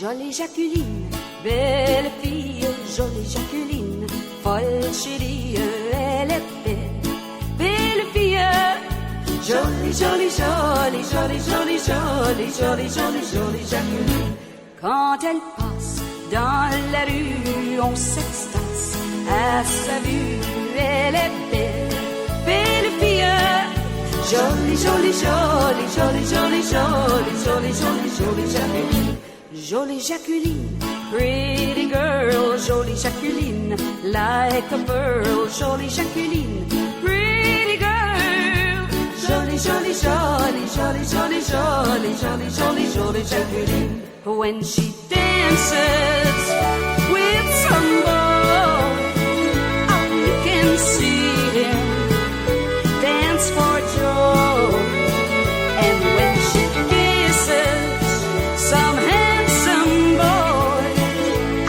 Jolie Jacqueline, belle fille, jolie Jacqueline, folle chérie, elle est belle, belle fille. Jolie, jolie, jolie, jolie, jolie, jolie, jolie, jolie, jolie Jacqueline. Quand elle passe dans la rue, on s'extase à sa vue, elle est belle, belle fille. Jolie, jolie, jolie, jolie, jolie, jolie, jolie, jolie, jolie Jacqueline. Jolie Jacqueline, pretty girl, jolie Jacqueline, like a pearl, jolie Jacqueline, pretty girl. Jolie, jolie, jolie, jolie, jolie, jolie, jolie, jolie, jolie Jacqueline. When she dances with some boy, oh, you can see him dance for joy. And when she kisses some handsome boy,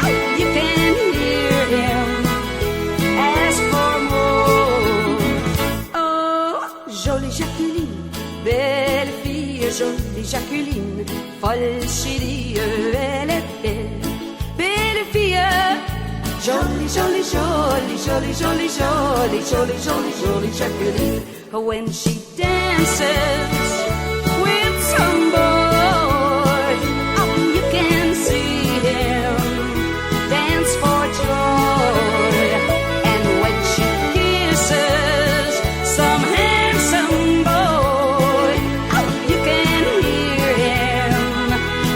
oh, you can hear him ask for more. Oh, jolie Jacqueline, belle fille, jolie Jacqueline, folle chérie, elle est belle, belle fille. Jolie, jolie, jolie, jolie, jolie, jolie, jolie, jolie, jolie Jacqueline. When she dances with some boy, oh, you can see him dance for joy. And when she kisses some handsome boy, oh, you can hear him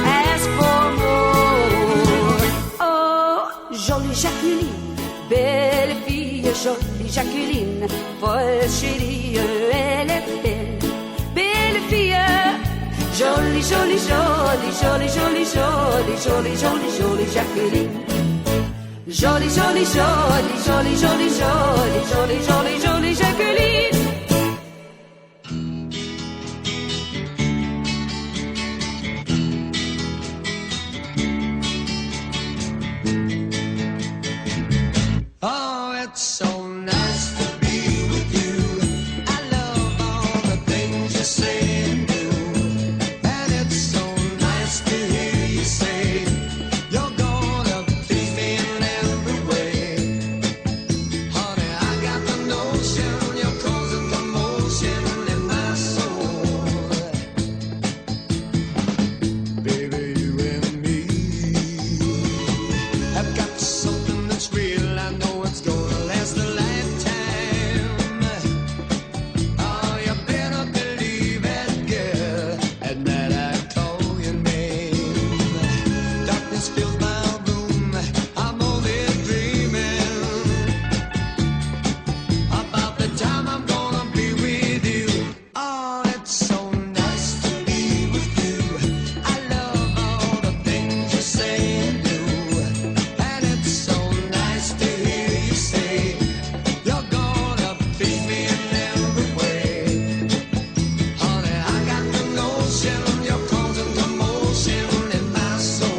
ask for more. Oh, jolie Jacqueline, belle fille, jolie Jacqueline, folle chérie, elle est belle, belle fille. Jolie, jolie, jolie, jolie, jolie, jolie, jolie, jolie, jolie Jacqueline. Jolie, jolie, jolie, jolie, jolie, jolie, jolie, jolie, jolie Jacqueline. Oh, it's so nice to be with you. I love all the things you say and do. And it's so nice to hear you say you're gonna please me in every way. Honey, I got the notion you're causing commotion in my soul. Baby, you and me have got something that's real. I know it's gonna last a lifetime. Oh, you better believe it, girl. At night I call your name. Darkness fills my room. I'm only dreaming about the time I'm gonna be with you. Oh, it's so nice to be with you. I love all the things you say and do. And it's so nice to hear you say you're gonna please me in every way. Honey, I got the notion you're causing commotion in my soul.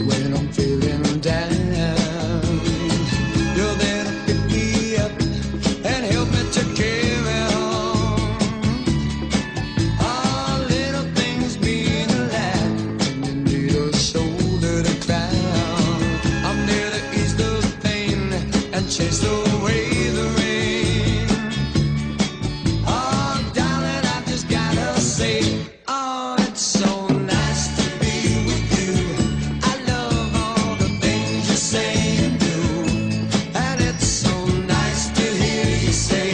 When I'm feeling down, you're there to pick me up and help me to carry on. All little things mean a lot when you need a shoulder to cry on. I'm there to ease the pain and chase away the rain. Oh, darling, I just gotta say, oh, it's so nice to be with you. I love all the things you say and do. And it's so nice to hear you say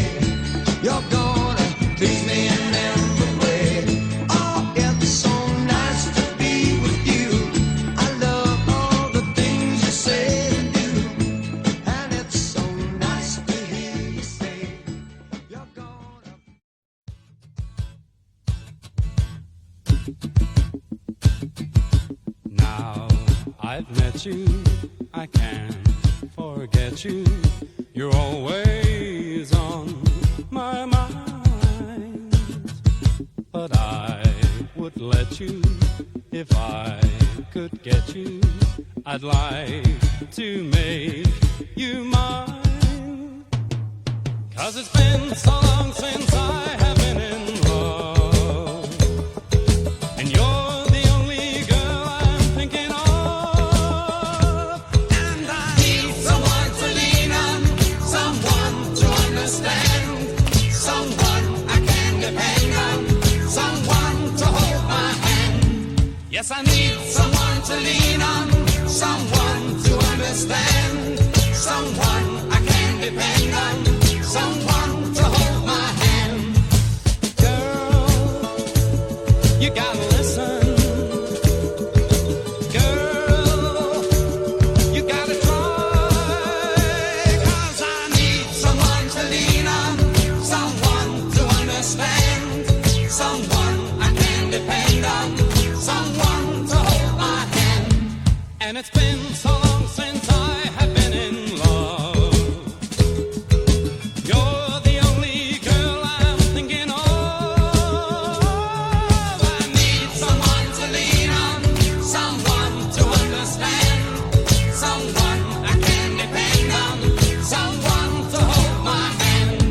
you're gonna please me in every way. Oh, it's so nice to be with you. I love all the things you say and do. And it's so nice to hear you say you're gonna. Now I've met you, I can't forget you. You're always on my mind. But I would let you if I could get you. I'd like to make you mine. 'Cause it's been so long since I have been in love, and you're the only girl I'm thinking of. And I need someone to lean on, someone to understand, someone I can depend on, someone to hold my hand. Yes, I need someone to lean on, someone to understand, someone I can depend on, someone to hold my hand. Girl, you gotta listen. Girl, you gotta try. 'Cause I need someone to lean on, someone to understand, someone I can depend on, someone to hold my hand. And it's been so long since I have been in love. You're the only girl I'm thinking of. I need someone to lean on, someone to understand, someone I can depend on, someone to hold my hand.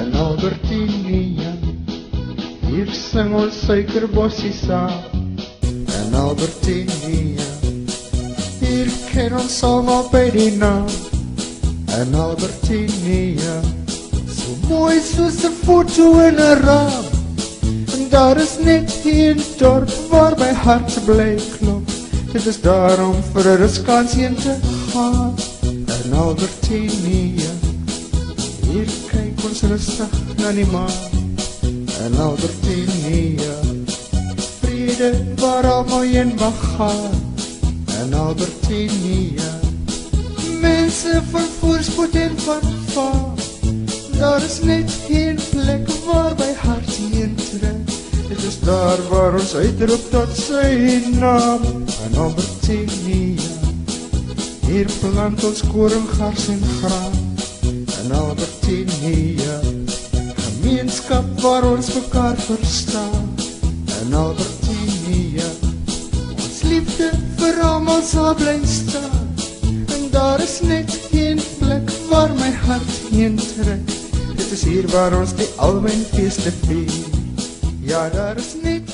in Albertinia. Hier sing ons suikerbossie saam in Albertinia. Hier ken ons almal by die naam in Albertinia. So mooi soos 'n foto in 'n raam. En daar is net een dorp waar my hart bly klop. Dit is daarom vir 'n ruskansie te gaan in Albertinia. Hier kyk ons rustig na die maan in Albertinia. Vrede waar almal heen mag gaan in Albertinia. Mense van voorspoed en van faam. Daar is net een plek waar my hart heen trek. Dit is daar waar ons uitroep tot sy naam in Albertinia. Hier plant ons koring, gars en graan in Albertinia. Gemeenskap waar ons mekaar verstaan in Albertinia. Ons liefde vir almal sal bly staan. En daar is net een plek waar my hart heen trek. Dit is hier waar ons die almyn feeste vier. Ja, daar is net